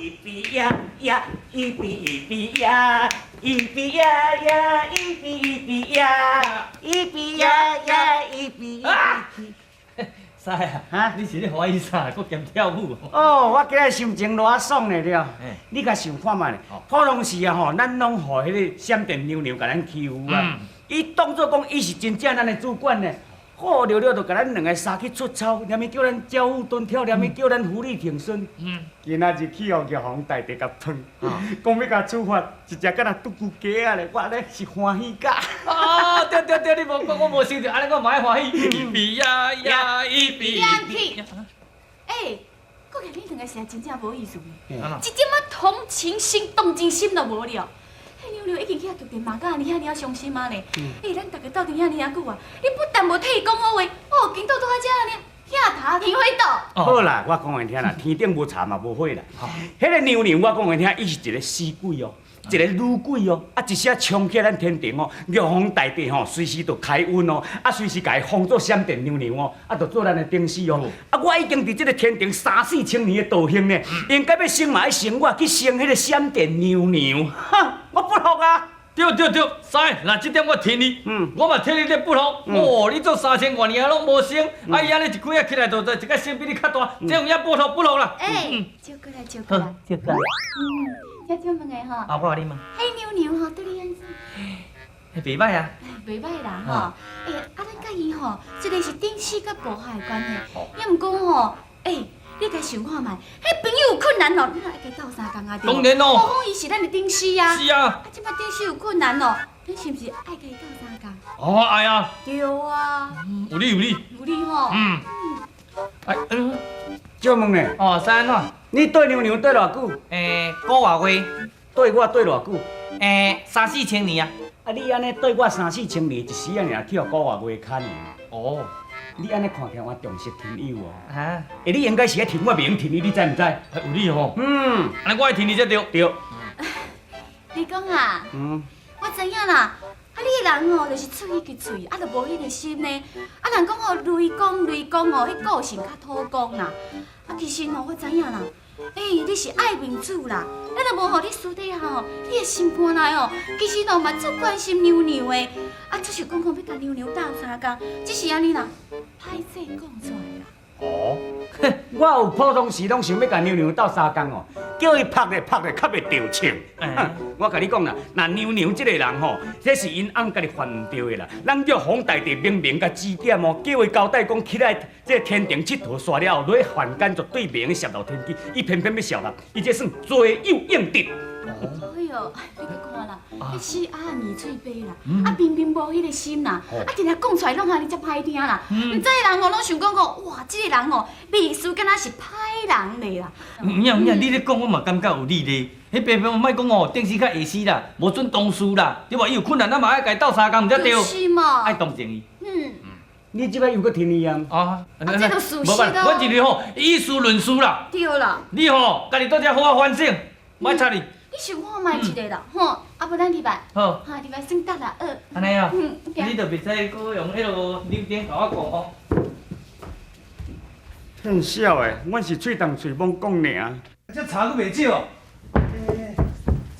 一比呀呀，一比一比呀，一比呀呀，一比一比呀，一比呀呀，一比一比。师啊，你是咧欢喜啥？搁兼跳舞哦，我今日心情偌爽嘞了。你甲想看觅咧，普通时啊吼，咱拢互迄个闪电娘娘甲咱欺负啊。伊当作讲伊是真正咱的主管呢。好了了，就甲咱两个杀去出操，连咪叫咱招呼蹲跳，连咪叫咱福利挺身。今仔日去互玉皇大帝甲碰，讲要甲处罚一只敢若独孤鸡仔咧，我咧是欢喜甲。哦，对对对，你无讲，我无想着，安尼我嘛爱欢喜。一比呀呀，一比一比。哎，我讲你两个是真正无意思，一点仔同情心、同情心都无了。迄娘娘已经去遐局电骂到安尼遐尔伤心啊咧！哎，咱大家斗阵遐尔久啊，你不但无替伊讲好话，哦，竟倒倒啊遮尔，遐头天花倒。好啦，我讲互听啦，天顶无茶嘛无火啦。迄个娘娘，我讲互听，伊是一个死鬼哦。一个女鬼哦，啊一声冲起咱天庭哦，玉皇大帝吼随时就开恩哦，啊随时甲伊封做闪电娘娘哦，啊就做咱的顶司哦。啊我已经伫这个天庭3、4千年的道行呢，应该要升嘛爱升我去升迄个闪电娘娘，哈，我不服啊！对对对，师，那这点我听你，我嘛替你咧不服。哦，你做3000多年拢无升，啊伊安尼一开啊起来就一个升比你较大，这样也不服啦。哎，招过来，招过来，招过来。遮少问个吼，啊，我你嘛。迄娘娘吼对你安怎？袂歹啊。袂歹啦吼，哎，啊咱甲伊吼，这个是顶死甲无害的关系，也毋过吼，哎，你家想看觅，迄朋友有困难哦，你若爱甲斗3工啊？当然咯。何况伊是咱的顶死啊。是啊。啊，即摆顶死有困难哦，你是毋是爱甲伊斗3工？哦，爱啊。对啊。有理有理。有理吼。哎，借问呢？哦，是安怎？你对娘娘对偌久？个月。对我对偌久？3、4千年啊。啊，你安尼对我3、4千年，一时啊尔去互古月月砍呢？哦。你安尼看起来我重视天友哦。啊。你应该是咧听我名听你，你知毋知？有理吼。安尼我爱听你才对。对。你讲啊？我知影啦。啊，你个人吼，就是出迄支嘴，啊，就无迄个心呢。啊，人讲吼，雷公吼，迄个性较土公啦。啊，其实吼，我知影啦。你是爱民主啦，咱若无互你私底下吼，你的心肝内吼，其实吼嘛足关心娘娘的。啊，只是讲要甲娘娘斗3工，只是安尼啦，歹势讲出来啦。哦，我有普通时拢想要甲娘娘斗3工哦，叫伊拍咧，较袂着枪。我甲你讲啦，那娘娘这个人吼，这是因翁家己犯着的啦。咱玉皇大帝明明甲指点哦，叫伊交代讲起来这天庭佚佗煞了后，落去凡间就对明摄入天机，伊偏偏要摄入，伊这算罪有应得。哎呦，你看啦，迄死鸭耳嘴白啦，啊明明无迄个心啦，啊今日讲出来拢安尼遮歹听啦，毋知人哦拢想讲哇，这个人哦，秘书敢若是歹人咧啦。有影，你咧讲我嘛感觉有理咧。迄偏偏莫讲哦，顶时较下死啦，无准同事啦，对吧？伊有困难，咱嘛爱甲伊斗3工，毋才对。是嘛？爱同情伊。你即摆又搁听伊啊？这都事实咯。我认为吼，以事论事啦。对啦。你吼，家己倒遮好好反省，莫插你。你想看觅一个啦，吼，啊不咱入来，好，哈，入来先搭啦，安尼啊，你就袂使搁用迄落榴莲甲我讲吼。骗笑诶，阮是喙重喙猛讲尔。这茶佫袂少，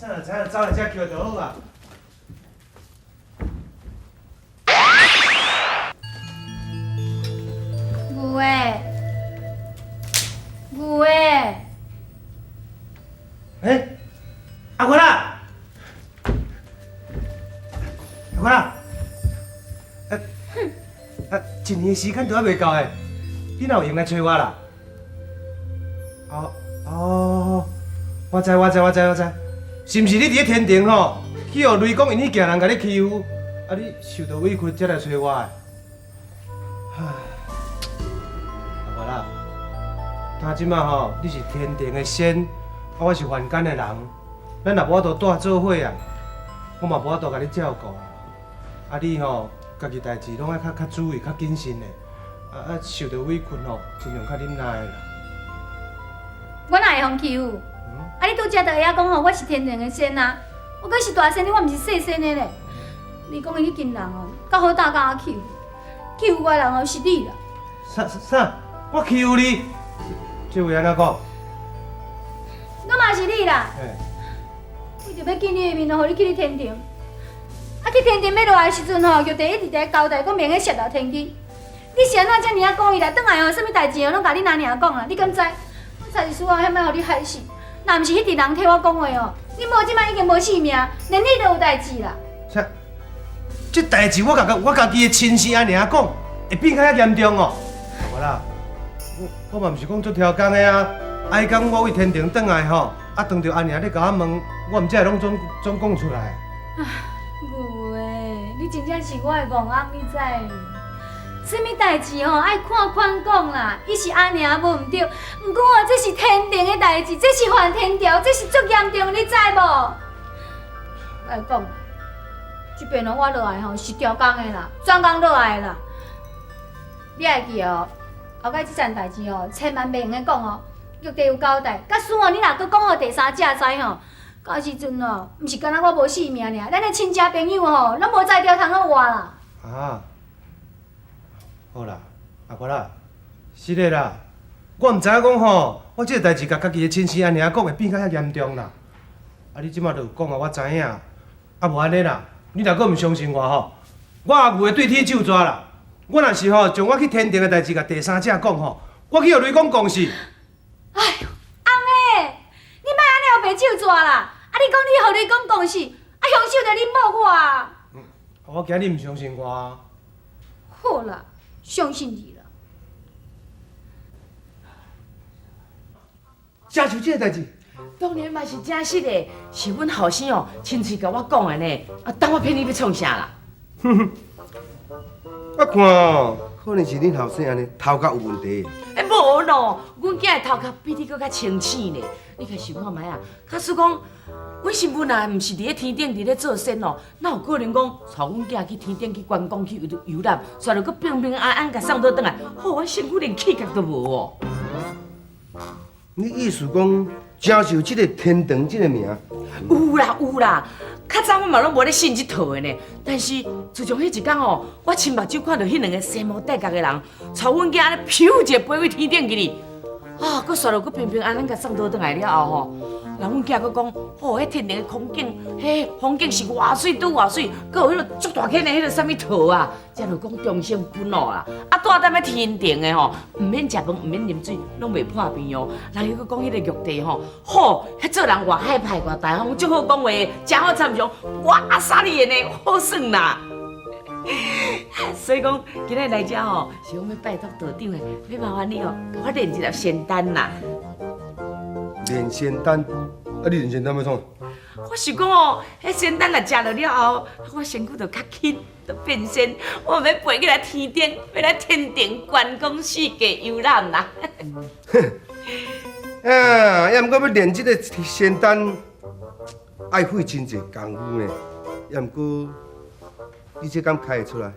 这才走来遮叫就好啊。牛诶，牛诶。阿坤啊，阿坤啊，一年时间都还袂到诶，你哪有闲来找我啦？我知，是毋是你伫咧天庭吼，去互雷公因迄家人甲你欺负，啊你受到委屈才来找我诶？唉，阿坤啊，他即马吼，你是天庭的仙，我是凡间的人。咱若无法度带做伙啊，我嘛无法度甲你照顾。啊，你吼，家己代志拢爱较注意、较谨慎的。受到委屈吼，尽量较忍耐啦。我哪会互欺负？啊，你拄则就会晓讲吼，我是天庭的仙啊，我可是大仙的，我毋是细仙的咧。你讲的迄群人哦，较好大家欺负，欺负我的人哦是你啦。啥？我欺负你？这话安怎讲？我嘛是就是你啦。为着要见你的面，互你去天庭。啊，去天庭要落来的时阵吼，玉帝一直在交代，讲免去泄露天机。你是安怎遮尔故意啦？转来吼，什么代志哦，拢甲你拿尔讲啦。你敢知？我才是输啊，遐要互你害死。若毋是迄个人替我讲话哦，你某即摆已经无性命，连你都有代志啦。啥？这代志我家己的亲生安尼讲，会变较严重哦。无啦，我嘛毋是讲做挑工的啊。爱讲我为天庭转来吼，啊，当着安尼你甲我问，我毋才会拢总讲出来。牛诶，你真正是我的戆翁，你知？什么代志吼，爱看宽讲啦。伊是安尼无毋对，毋过哦，这是天庭的代志，这是犯天条，这是足严重，你知无？我来讲，这边哦，我落来吼是调工的啦，专工落来的啦。你爱记哦，后摆这件代志哦，千万袂用个讲哦。玉帝有交代，假使哦，你若搁讲互第三者知吼，到时阵哦，毋是干那我无性命尔，咱的亲戚朋友吼，拢无才调通好活啦。啊，好啦，阿哥啦，是的啦，我毋知影讲吼，我这个代志甲家己的亲生安尼讲会变较遐严重啦。啊，你即马就有讲啊，我知影。啊，无安尼啦，你若搁毋相信我吼，我也会对天咒抓啦。我若是吼将我去天庭的代志甲第三者讲吼，我去互雷公讲是。哎呦，翁诶，你莫安尼互白手抓啦！啊，你讲你互你讲公事，啊，凶手着你某我啊！我惊你毋相信我啊。好啦，相信你啦。真像这个代志。当然嘛是真实的，是阮后生哦亲自甲我讲的呢。啊，当我骗你要创啥啦？哼哼，我看哦，可能是恁后生安尼头壳有问题。无咯，阮囝的头壳比你搁较清醒呢。你家想看觅啊？假使讲，阮新妇若毋是伫咧天顶伫咧做仙哦，哪有可能讲带阮囝去天顶去观光去游览，煞着搁平平安安甲送倒转来？好，我新妇连气格都无哦。你意思讲真是有这个天堂这个名？有啦有啦，较早我嘛拢无咧信这套的呢。但是自从迄一天哦，我亲目睭看到迄两个西毛戴角的人，带阮囝安尼飘一个飞去天顶去哩。啊，佮煞落佮平平安安甲送倒转来了后吼，人阮囝佮讲，哦，迄天顶的风景，迄风景是偌水拄偌水，佮有迄个足大片的迄个啥物桃啊，才着讲终生不老啦。啊，住踮咧天顶的吼，毋免食饭，毋免啉水，拢袂破病哦。人又佮讲迄个玉帝吼，好，迄做人偌海派偌大方，足好讲话，真好参详，哇啥哩的呢，好耍啦。所以讲，今日来遮吼，是讲要拜托道长的，要麻烦你哦，给我练一粒仙丹啦。练仙丹，啊，你练仙丹要创？我是讲哦，迄仙丹若食落了后，我身躯就较轻，就变仙。我要飞起来天顶，要来天顶观光世界游览啦。啊，也毋过要练这个仙丹，爱费真济功夫呢。也毋过，你这敢开会出来？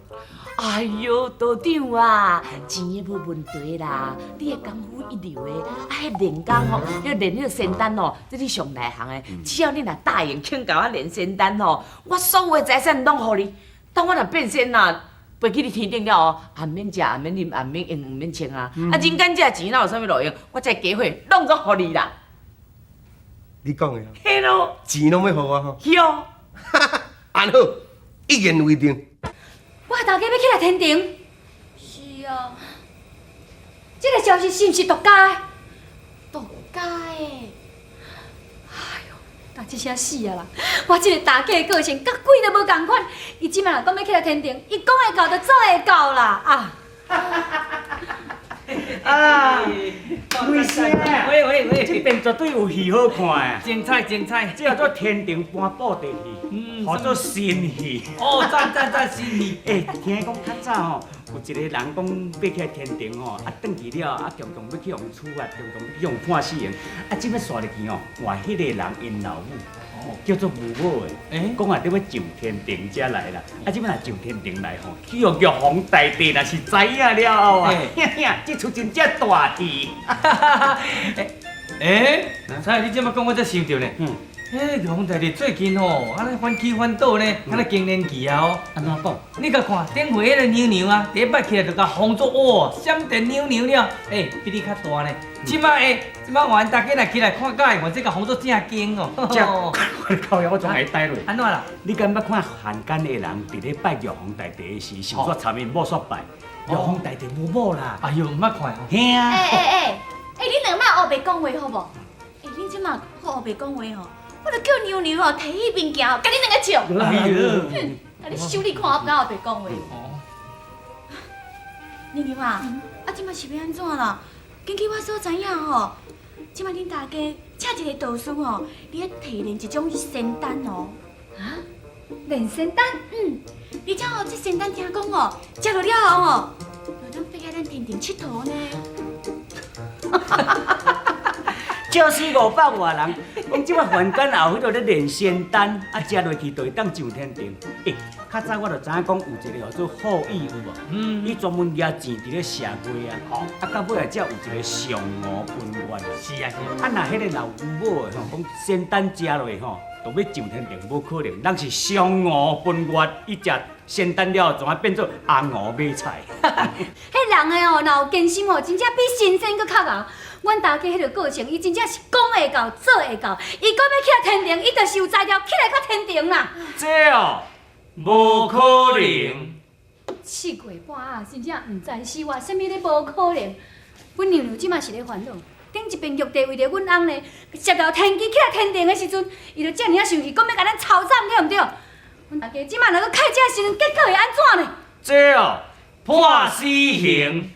哎呦，道长啊，钱的无问题啦，你的功夫一流的，啊，迄练功吼，要练迄个仙丹吼，这你上内行的。只要你若答应肯甲我练仙丹吼，我所有的财产拢互你。当我若变仙啦，飞去你天顶了后，也免食，也免啉，也免用，免穿啊。啊，人间这钱哪有啥物路用？我这家伙拢总互你啦。你讲的啊？嘿咯，钱拢要互我吼？是哦。安好，一言为定。我大家要起来天庭。是啊，这个消息是毋是独家的？独家的。哎呦，大这声死啊啦！我这个大家的个性，甲鬼都无共款。伊即摆若讲要起来天庭，伊讲会到就做会到啦啊！啊，为啥？喂，这边绝对有戏好看啊！精彩精彩，这叫做天庭搬布袋戏，叫做新戏。哦，赞新戏。听讲较早吼，有一个人讲要起来天庭吼，啊，转去了，啊，常常要去用处罚，常常要去用判死刑。啊，即摆刷入去吼，换迄个人因老母。叫做母母的，讲啊，你要上天庭才来啦。啊，即摆若上天庭来吼，去用玉皇大帝若是知影了后啊，这出真正大戏。啥？你这么讲，我才想到呢。杨大弟最近吼，安尼翻起翻倒呢，安尼经年期啊哦。安怎讲？你甲看，顶回迄个娘娘啊，第一摆起来就甲封做哇，闪电娘娘了，比你较大呢。即摆换大家来起来看解，换这甲封做正经哦。我靠呀，我总会带落。安怎啦？你敢捌看汉奸的人伫咧拜玉皇大帝时，想说参伊某煞拜，玉皇大帝无某啦。哎呦，毋捌看哦。嘿啊！你两摆学白讲话好无？你即马学白讲话吼，我著叫娘娘吼摕迄物件吼，甲你两个笑。哎呦，啊你收你看我敢学白讲话？娘娘啊，即马是要安怎啦？根据我所知影吼，即马恁大家请一个道士吼，你咧提炼一种仙丹哦。啊？炼仙丹？你只吼这仙丹听讲哦，食落了后吼，就能飞喺咱天庭佚佗呢。笑死500外人，讲即摆凡间也有迄个咧炼仙丹，食落去就会当上天庭。较早我就知影讲有一个叫做后羿有无？伊专门拿钱伫咧社会啊，到尾啊，才有一个嫦娥奔月啊。是啊是。若迄个老有某的吼，讲仙丹食落去吼，就要上天庭，无可能。咱是嫦娥奔月，伊食仙丹了，怎啊变做红娥买菜？迄人的哦，若有坚心哦，真正比神仙搁较硬。阮大家迄个过程，伊真正是讲会到，做会到。伊讲要起来天庭，伊就是有才调起来到天庭啦。这哦，无可能。七月半啊，真正毋知死活，啥物咧无可能。阮娘娘即马是咧烦恼，顶一边玉帝为着阮翁呢，接到天机起来天庭的时阵，伊就遮尔啊生气，讲要甲咱抄斩，对毋对？阮大家即马若搁开这时阵，结果会安怎呢？这哦，判死刑。